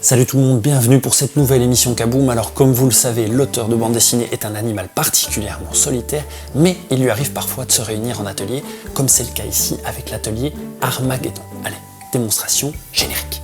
Salut tout le monde, bienvenue pour cette nouvelle émission Kaboom. Alors comme vous le savez, l'auteur de bande dessinée est un animal particulièrement solitaire, mais il lui arrive parfois de se réunir en atelier, comme c'est le cas ici avec l'atelier Armageddon. Allez, démonstration générique.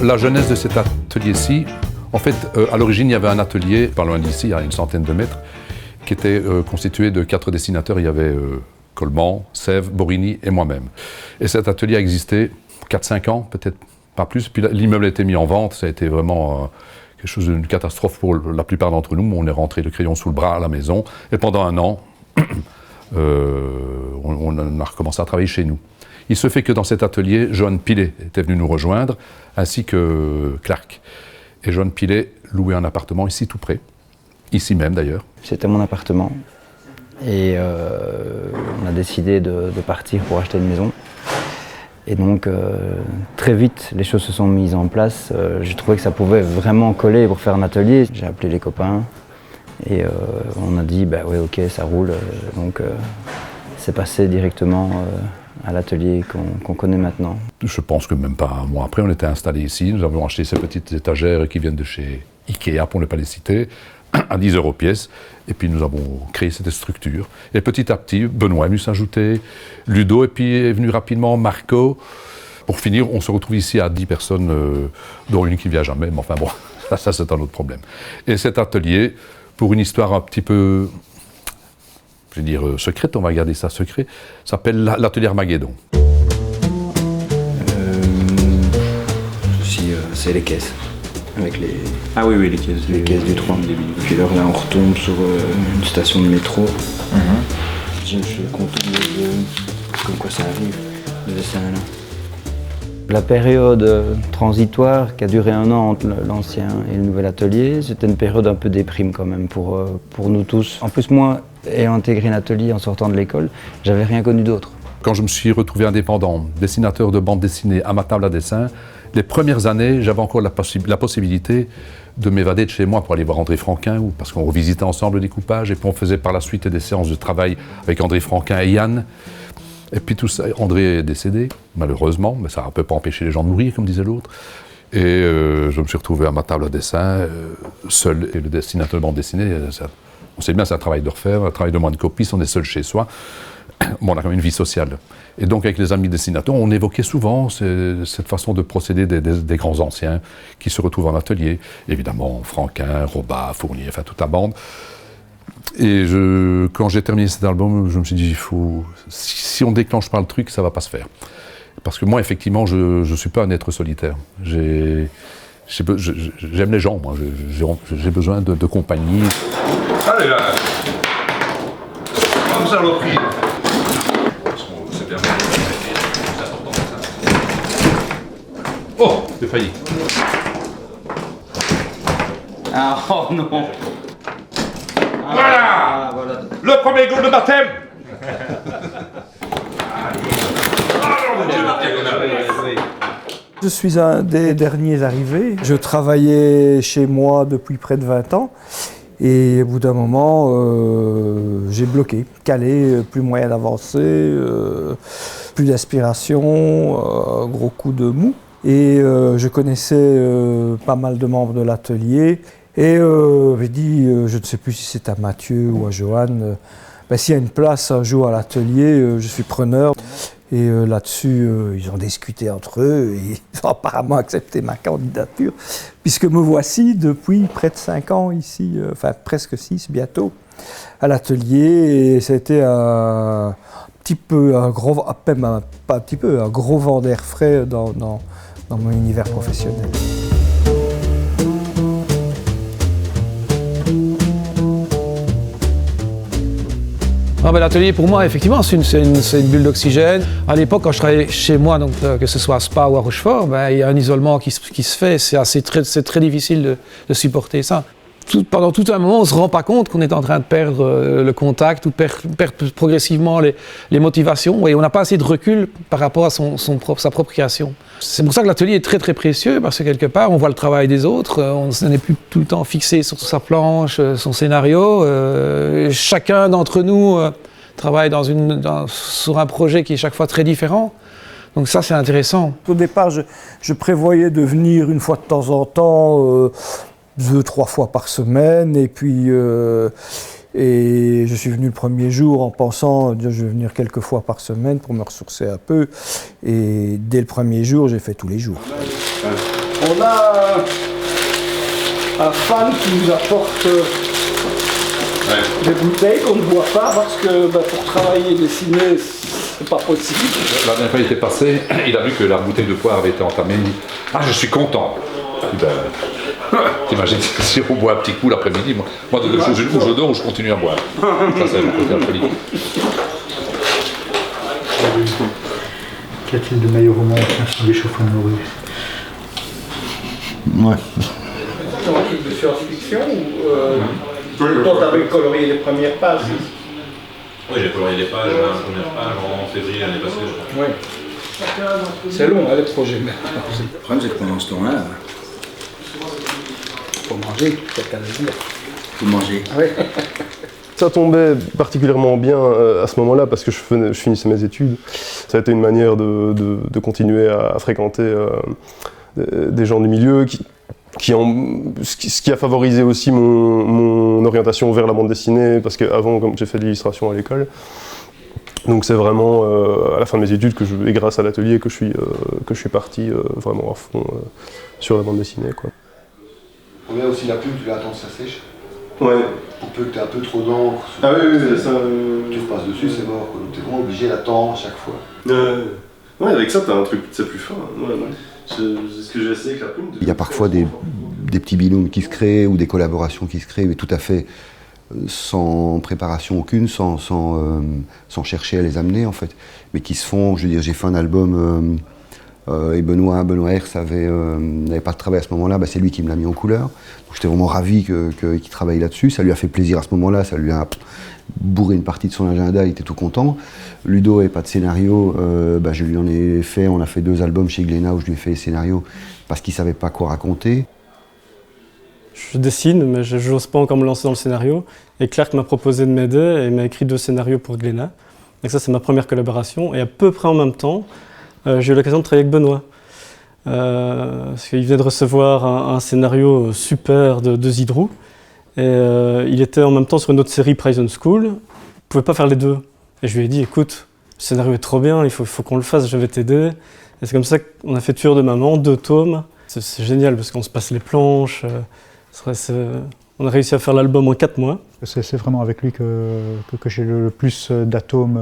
La genèse de cet atelier-ci, en fait, à l'origine, il y avait un atelier, pas loin d'ici, à une centaine de mètres, qui était constitué de 4 dessinateurs. Il y avait Colman, Sèvres, Borini et moi-même. Et cet atelier a existé 4-5 ans, peut-être pas plus. Puis l'immeuble a été mis en vente. Ça a été vraiment quelque chose d'une catastrophe pour la plupart d'entre nous. On est rentré le crayon sous le bras à la maison. Et pendant un an, on a recommencé à travailler chez nous. Il se fait que dans cet atelier, Johan Pilet était venu nous rejoindre, ainsi que Clark. Et Johan Pilet louait un appartement ici tout près, ici même d'ailleurs. C'était mon appartement et on a décidé de partir pour acheter une maison. Et donc très vite, les choses se sont mises en place. J'ai trouvé que ça pouvait vraiment coller pour faire un atelier. J'ai appelé les copains et on a dit bah oui ok ça roule. Donc c'est passé directement à l'atelier qu'on connaît maintenant. Je pense que même pas un mois après, on était installés ici. Nous avons acheté ces petites étagères qui viennent de chez Ikea, pour ne pas les citer, à 10 € pièce. Et puis nous avons créé cette structure. Et petit à petit, Benoît est venu s'ajouter, Ludo, et puis est venu rapidement Marco. Pour finir, on se retrouve ici à 10 personnes, dont une qui ne vient jamais. Mais enfin bon, ça c'est un autre problème. Et cet atelier, pour une histoire un petit peu... je vais dire secrète, on va garder ça secret, s'appelle l'atelier Armageddon. C'est les caisses, avec les... Ah oui, les caisses du 3. Puis alors là on retombe sur une station de métro. Je suis content de comme quoi ça arrive, le dessin là. La période transitoire qui a duré un an entre l'ancien et le nouvel atelier, c'était une période un peu déprime quand même pour nous tous. En plus moi, ayant intégré un atelier en sortant de l'école, j'avais rien connu d'autre. Quand je me suis retrouvé indépendant, dessinateur de bande dessinée à ma table à dessin, les premières années, j'avais encore la possibilité de m'évader de chez moi pour aller voir André Franquin, parce qu'on revisitait ensemble le découpage, et puis on faisait par la suite des séances de travail avec André Franquin et Yann. Et puis tout ça, André est décédé, malheureusement, mais ça ne peut pas empêcher les gens de mourir, comme disait l'autre. Et je me suis retrouvé à ma table à dessin, seul, et le dessinateur de bande dessinée, on sait bien, c'est un travail de refaire, un travail de moins de copies, on est seul chez soi. Bon, on a quand même une vie sociale. Et donc, avec les amis dessinateurs, on évoquait souvent cette façon de procéder des grands anciens qui se retrouvent en atelier. Évidemment, Franquin, Robat, Fournier, enfin toute la bande. Et quand j'ai terminé cet album, je me suis dit, si on ne déclenche pas le truc, ça ne va pas se faire. Parce que moi, effectivement, je ne suis pas un être solitaire. J'aime les gens, moi. J'ai besoin de compagnie. Allez là, vous allez pris. C'est bien. Oh, j'ai failli. Ah oh non. Voilà, voilà. le premier goal de baptême. Je suis un des derniers arrivés. Je travaillais chez moi depuis près de 20 ans. Et au bout d'un moment, j'ai bloqué, calé, plus moyen d'avancer, plus d'inspiration, gros coup de mou. Et je connaissais pas mal de membres de l'atelier. Et j'ai dit, je ne sais plus si c'est à Mathieu ou à Johan, s'il y a une place un jour à l'atelier, je suis preneur. Et là-dessus, ils ont discuté entre eux et ils ont apparemment accepté ma candidature, puisque me voici depuis près de 5 ans ici, enfin presque 6 bientôt, à l'atelier. Et ça a été un petit peu, un gros vent d'air frais dans mon univers professionnel. Ah ben, l'atelier pour moi effectivement c'est une bulle d'oxygène. À l'époque quand je travaillais chez moi, donc, que ce soit à Spa ou à Rochefort, ben, il y a un isolement qui se fait, c'est très difficile de supporter ça. Pendant tout un moment on ne se rend pas compte qu'on est en train de perdre le contact ou perdre progressivement les motivations et on n'a pas assez de recul par rapport à sa propre création. C'est pour ça que l'atelier est très très précieux parce que quelque part on voit le travail des autres, on n'est plus tout le temps fixé sur sa planche, son scénario. Chacun d'entre nous travaille sur un projet qui est chaque fois très différent. Donc ça c'est intéressant. Au départ je prévoyais de venir une fois de temps en temps, 2-3 fois par semaine, et puis et je suis venu le premier jour en pensant je vais venir quelques fois par semaine pour me ressourcer un peu, et dès le premier jour j'ai fait tous les jours. On a un fan qui nous apporte des bouteilles qu'on ne boit pas parce que pour travailler et dessiner c'est pas possible. La dernière fois il était passé, il a vu que la bouteille de poire avait été entamée. Ah, je suis content. T'imagines si on boit un petit coup l'après-midi, moi de deux choses, une où je dors ou je continue à boire. Ça c'est mon côté alcoolique. Qu'y a-t-il de meilleur roman sur les chauffeurs de morue? Ouais. C'est un truc de science-fiction ou quand tu avais colorié les premières pages? Oui, j'ai colorié les pages, la première page en février l'année passée, je crois. Oui. C'est long, hein, les projets. Le problème, c'est que pendant ce temps-là, Faut manger, c'est qu'à le dire. faut manger. Oui. Ça tombait particulièrement bien à ce moment-là parce que je finissais mes études. Ça a été une manière de continuer à fréquenter des gens du milieu ce qui a favorisé aussi mon orientation vers la bande dessinée, parce qu'avant, comme j'ai fait de l'illustration à l'école, donc c'est vraiment à la fin de mes études et grâce à l'atelier que je suis parti vraiment à fond sur la bande dessinée, quoi. On a aussi la plume, tu l'attends que ça sèche. Ouais. Pour peu que tu aies un peu trop d'encre, Ah oui, ça... tu repasses dessus, c'est mort. Donc tu es vraiment obligé d'attendre à chaque fois. Ouais, avec ça, t'as un truc, c'est plus fin. Ouais. C'est ce que j'ai essayé avec la plume. Il y a parfois des petits binômes qui se créent ou des collaborations qui se créent, mais tout à fait sans préparation aucune, sans chercher à les amener en fait, mais qui se font. Je veux dire, j'ai fait un album et Benoît Hers n'avait pas de travail à ce moment-là, c'est lui qui me l'a mis en couleur. J'étais vraiment ravi qu'il travaille là-dessus, ça lui a fait plaisir à ce moment-là, ça lui a bourré une partie de son agenda, il était tout content. Ludo n'avait pas de scénario, je lui en ai fait, on a fait 2 albums chez Glénat où je lui ai fait les scénarios parce qu'il ne savait pas quoi raconter. Je dessine, mais je n'ose pas encore me lancer dans le scénario. Et Clark m'a proposé de m'aider et m'a écrit 2 scénarios pour Glénat. Donc ça, c'est ma première collaboration. Et à peu près en même temps, j'ai eu l'occasion de travailler avec Benoît. Parce qu'il venait de recevoir un scénario super de Zidrou. Et il était en même temps sur une autre série, Prison School. Il ne pouvait pas faire les 2. Et je lui ai dit, écoute, le scénario est trop bien, il faut qu'on le fasse, je vais t'aider. Et c'est comme ça qu'on a fait Tueur de maman, 2 tomes. C'est génial parce qu'on se passe les planches. On a réussi à faire l'album en 4 mois. C'est vraiment avec lui que j'ai le plus d'atomes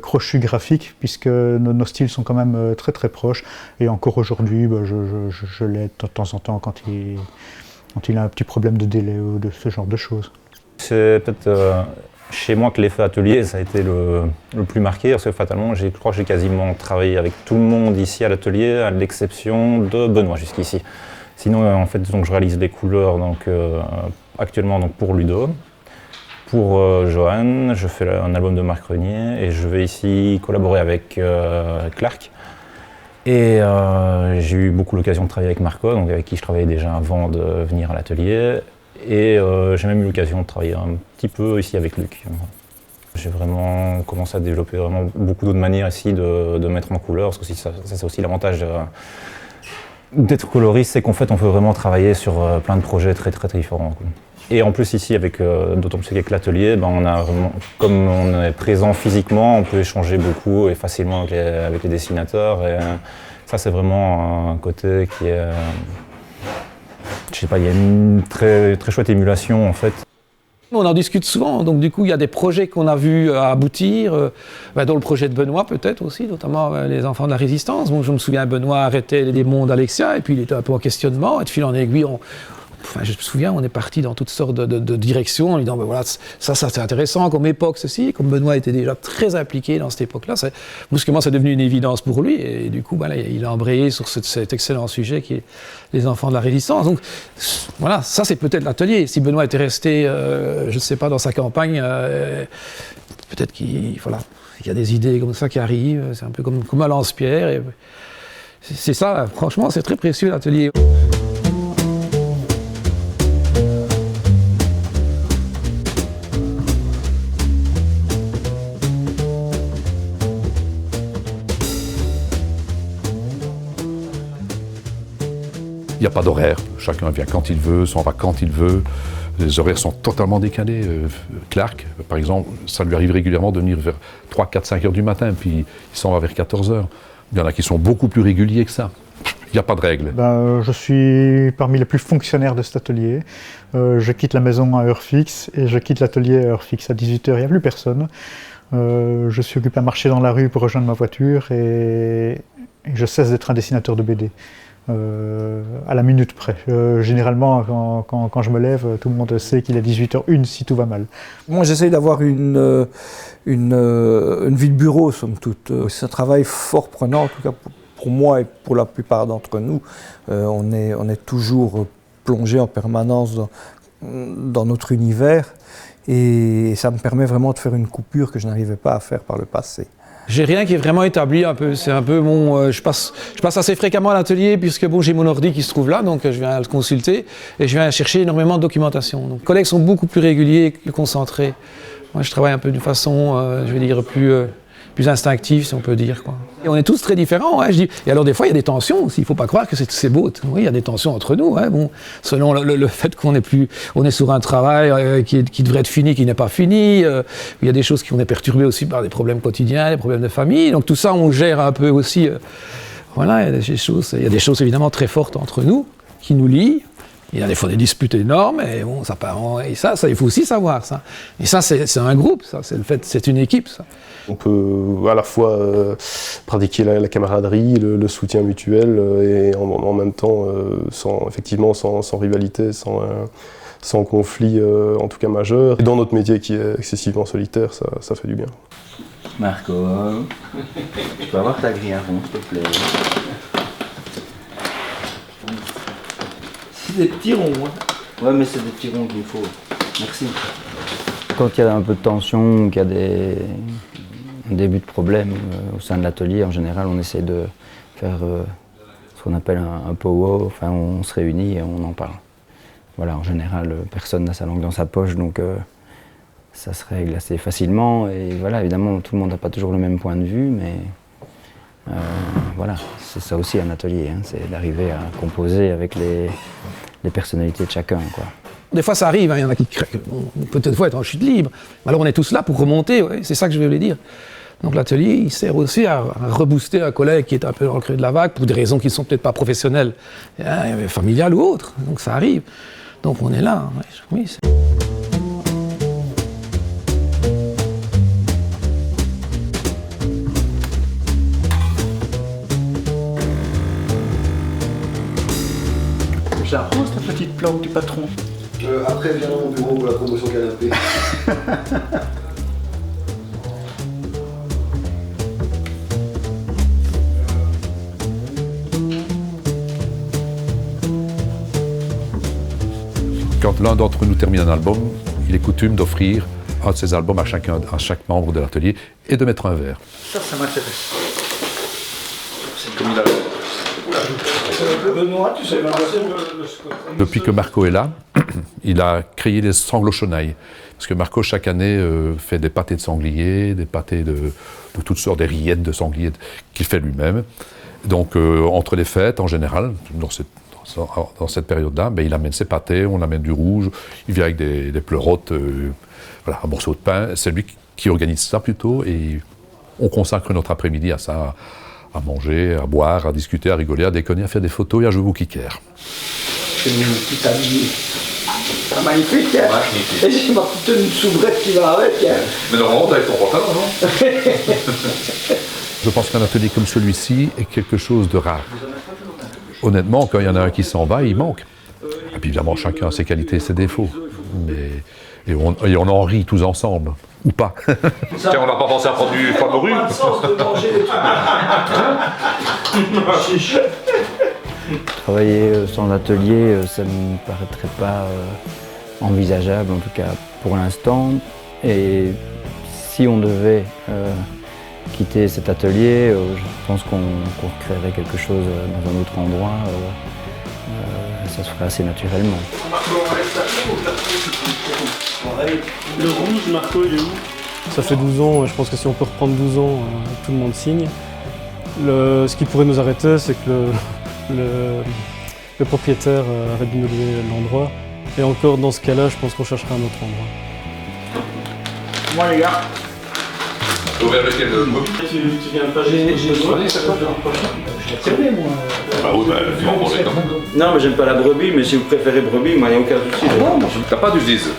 crochus graphiques, puisque nos styles sont quand même très très proches. Et encore aujourd'hui, je l'aide de temps en temps quand il a un petit problème de délai ou de ce genre de choses. C'est peut-être chez moi que l'effet atelier, ça a été le plus marqué, parce que fatalement, je crois que j'ai quasiment travaillé avec tout le monde ici à l'atelier, à l'exception de Benoît jusqu'ici. Sinon, en fait, donc, je réalise les couleurs actuellement pour Ludo. Pour Johan, je fais un album de Marc Renier et je vais ici collaborer avec Clark. Et j'ai eu beaucoup l'occasion de travailler avec Marco, donc avec qui je travaillais déjà avant de venir à l'atelier. Et j'ai même eu l'occasion de travailler un petit peu ici avec Luc. J'ai vraiment commencé à développer vraiment beaucoup d'autres manières ici de mettre en couleur, parce que ça c'est aussi l'avantage d'être coloriste, c'est qu'en fait on peut vraiment travailler sur plein de projets très très, très différents. Et en plus ici, d'autant plus qu'avec l'atelier, on a vraiment, comme on est présent physiquement, on peut échanger beaucoup et facilement avec les dessinateurs. Et ça c'est vraiment un côté qui est... je sais pas, il y a une très, très chouette émulation en fait. On en discute souvent, donc du coup il y a des projets qu'on a vus aboutir, dont le projet de Benoît peut-être aussi, notamment les enfants de la résistance. Bon, je me souviens, Benoît arrêtait les mondes d'Alexia et puis il était un peu en questionnement, et de fil en aiguille, je me souviens, on est parti dans toutes sortes de directions en lui disant, voilà, ça c'est intéressant comme époque, ceci, comme Benoît était déjà très impliqué dans cette époque-là, brusquement c'est devenu une évidence pour lui, et du coup il a embrayé sur cet excellent sujet qui est les enfants de la résistance. Donc voilà, ça c'est peut-être l'atelier. Si Benoît était resté, je ne sais pas, dans sa campagne, peut-être qu'il y a des idées comme ça qui arrivent, c'est un peu comme un lance-pierre. C'est ça, franchement, c'est très précieux l'atelier. Il n'y a pas d'horaire, chacun vient quand il veut, s'en va quand il veut. Les horaires sont totalement décalés. Clark, par exemple, ça lui arrive régulièrement de venir vers 3, 4, 5 heures du matin, puis il s'en va vers 14 heures. Il y en a qui sont beaucoup plus réguliers que ça. Il n'y a pas de règle. Je suis parmi les plus fonctionnaires de cet atelier. Je quitte la maison à heure fixe et je quitte l'atelier à heure fixe. À 18 heures, il n'y a plus personne. Je suis occupé à marcher dans la rue pour rejoindre ma voiture et je cesse d'être un dessinateur de BD. À la minute près. Généralement, quand je me lève, tout le monde sait qu'il est 18h01 si tout va mal. Moi, j'essaye d'avoir une vie de bureau, somme toute. C'est un travail fort prenant, en tout cas pour moi et pour la plupart d'entre nous. On est toujours plongé en permanence dans notre univers et ça me permet vraiment de faire une coupure que je n'arrivais pas à faire par le passé. J'ai rien qui est vraiment établi un peu, c'est un peu mon... je passe assez fréquemment à l'atelier puisque bon, j'ai mon ordi qui se trouve là, donc je viens le consulter et je viens chercher énormément de documentation. Donc, les collègues sont beaucoup plus réguliers, plus concentrés. Moi je travaille un peu d'une façon, je vais dire, plus instinctive si on peut dire, quoi. Et on est tous très différents, hein, je dis. Et alors des fois il y a des tensions aussi, il ne faut pas croire que c'est beau. Oui, il y a des tensions entre nous, hein, bon, selon le fait qu'on est sur un travail qui devrait être fini, qui n'est pas fini. Il y a des choses qui on est perturbés aussi par des problèmes quotidiens, des problèmes de famille. Donc tout ça on gère un peu aussi. Voilà, il y a des choses évidemment très fortes entre nous, qui nous lient. Il y a des fois des disputes énormes, et bon, et ça, il faut aussi savoir ça. Et ça, c'est un groupe, ça, c'est une équipe, ça. On peut à la fois pratiquer la camaraderie, le soutien mutuel, et en même temps, sans rivalité, sans conflit, en tout cas majeur. Et dans notre métier qui est excessivement solitaire, ça fait du bien. Marco, je peux avoir ta grille à rond, s'il te plaît. C'est des petits ronds, hein. Ouais, mais c'est des petits ronds qu'il faut. Merci. Quand il y a un peu de tension, qu'il y a un début de problème au sein de l'atelier, en général, on essaie de faire ce qu'on appelle un pow-wow. Enfin, on se réunit et on en parle. Voilà, en général, personne n'a sa langue dans sa poche, donc ça se règle assez facilement. Et voilà, évidemment, tout le monde n'a pas toujours le même point de vue, mais voilà, c'est ça aussi un atelier, hein, c'est d'arriver à composer avec les personnalités de chacun, quoi. Des fois ça arrive, hein, il y en a qui peut-être être en chute libre. Alors on est tous là pour remonter, ouais, c'est ça que je voulais dire. Donc l'atelier, il sert aussi à rebooster un collègue qui est un peu dans le creux de la vague pour des raisons qui ne sont peut-être pas professionnelles, familiales ou autres. Donc ça arrive. Donc on est là. Ouais, oui. J'arrose ta petite plante du patron. Après, viens dans mon bureau pour la promotion canapé. Quand l'un d'entre nous termine un album, il est coutume d'offrir un de ces albums à chaque membre de l'atelier et de mettre un verre. Ça m'intéresse. C'est comme il a... Benoît, tu sais passer Depuis que Marco est là, il a créé les sanglots chenailles. Parce que Marco, chaque année, fait des pâtés de sanglier, des pâtés de toutes sortes, des rillettes de sanglier qu'il fait lui-même. Donc, entre les fêtes, en général, dans cette période-là, ben, il amène ses pâtés, on amène du rouge, il vient avec des pleurotes, voilà, un morceau de pain. C'est lui qui organise ça plutôt, et on consacre notre après-midi à ça, à manger, à boire, à discuter, à rigoler, à déconner, à faire des photos et à jouer au kicker. C'est une petite habillée. Magnifique, hein. Magnifique. Et j'ai ma petite soubrette qui va avec. Hein. Mais normalement, t'as avec ton pantalon, non? Je pense qu'un atelier comme celui-ci est quelque chose de rare. Honnêtement, quand il y en a un qui s'en va, il manque. Et puis évidemment, chacun a ses qualités et ses défauts. Et on en rit tous ensemble. Ou pas. Tiens, on n'a pas pensé à prendre du foie de morue. Travailler sans atelier, ça ne me paraîtrait pas envisageable, en tout cas pour l'instant. Et si on devait quitter cet atelier, je pense qu'on recréerait quelque chose dans un autre endroit. Ça se ferait assez naturellement. Le rouge, Marco, il est où? Ça fait 12 ans, je pense que si on peut reprendre 12 ans, tout le monde signe. Ce qui pourrait nous arrêter, c'est que le propriétaire arrête de nous louer l'endroit. Et encore dans ce cas-là, je pense qu'on cherchera un autre endroit. Moi les gars. Ouvert lequel le brebis? Tu viens pas, J'ai choisi ça quoi? Je connais moi. Bah oui, bah tu vas en manger quand même. Non, mais j'aime pas la brebis, mais si vous préférez brebis, moi, il n'y a aucun souci. T'as pas du ziz?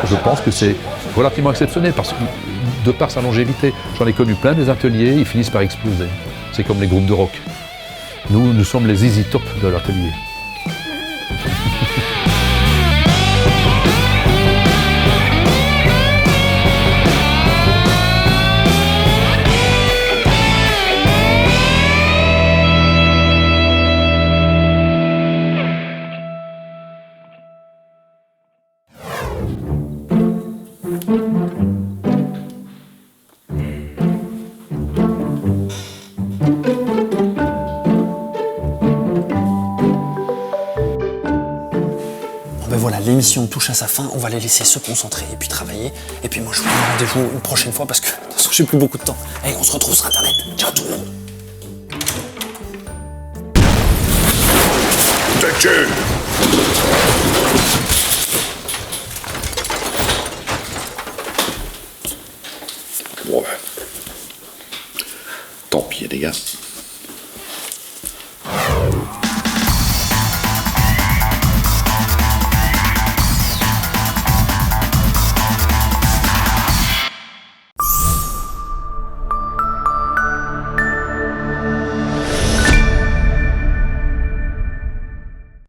Je pense que c'est relativement exceptionnel parce que, de par sa longévité, j'en ai connu plein des ateliers, ils finissent par exploser. C'est comme les groupes de rock. Nous sommes les ZZ Top de l'atelier. Voilà, l'émission touche à sa fin, on va les laisser se concentrer et puis travailler. Et puis moi je vous donne rendez-vous une prochaine fois parce que de toute façon j'ai plus beaucoup de temps. Allez, on se retrouve sur internet. Ciao tout le monde. Bon, tant pis les gars.